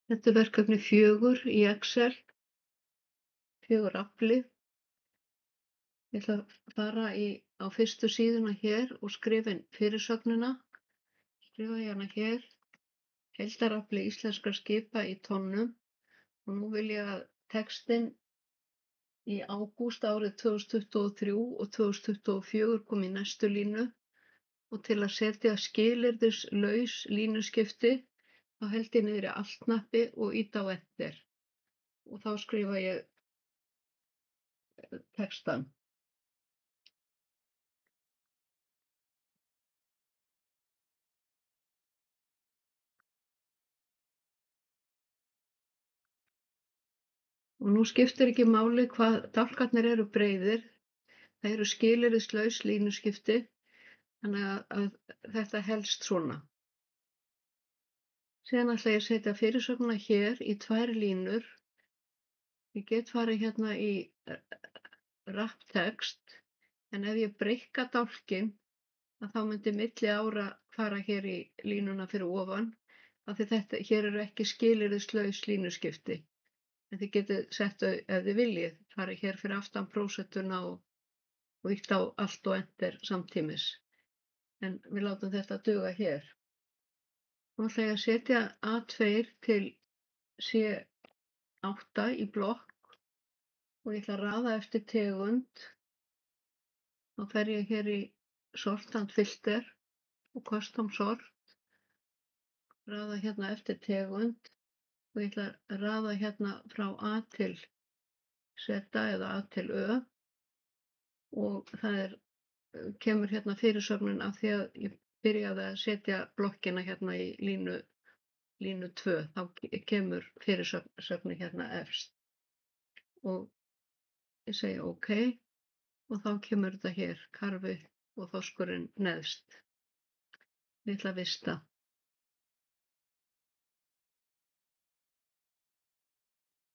Þetta er verkefni 4 í Excel, 4 afli. Ég ætla að fara á fyrstu síðuna hér og skrifa inn fyrirsögnina. Skrifa ég hana hér, heildarafli íslenskra skipa í tonnum, og nú vil ég að textinn í ágúst árið 2023 og 2024 kom í næstu línu, og til að setja skilyrðislaus línuskipti þá held ég niðri alt-hnappi og ýti á enter og þá skrifa ég textann. Og nú skiptir ekki máli hvað dálkarnir eru breiðir, það eru skilyrðislaus línuskipti, þannig að þetta helst svona. Síðan ætla ég að setja fyrirsögnina hér í 2 línur. Ég get farið hérna í wrap-text, en ef ég breikka dálkinn, þá myndi milli ára fara hér í línuna fyrir ofan, af því hér eru ekki skilyrðislaus línuskipti. En þið getið sett þau ef þið viljið, farið hér fyrir aftan prósentuna og ýtt á alt og enter samtímis. En við látum þetta duga hér. Nú ætla ég að setja A2 til C8 í blokk og ég ætla að raða eftir tegund. Þá fer ég hér í Sort and Filter og Custom Sort, raða hérna eftir tegund og ég ætla að raða hérna frá A til Z eða A til Ö, og það kemur hérna fyrirsögnin af því að ég byrjaði að setja blokkina hérna í línu 2, þá kemur fyrirsögnin hérna efst og ég segi OK og þá kemur þetta hér, karfi og þorskurinn neðst. Ég ætla að vista.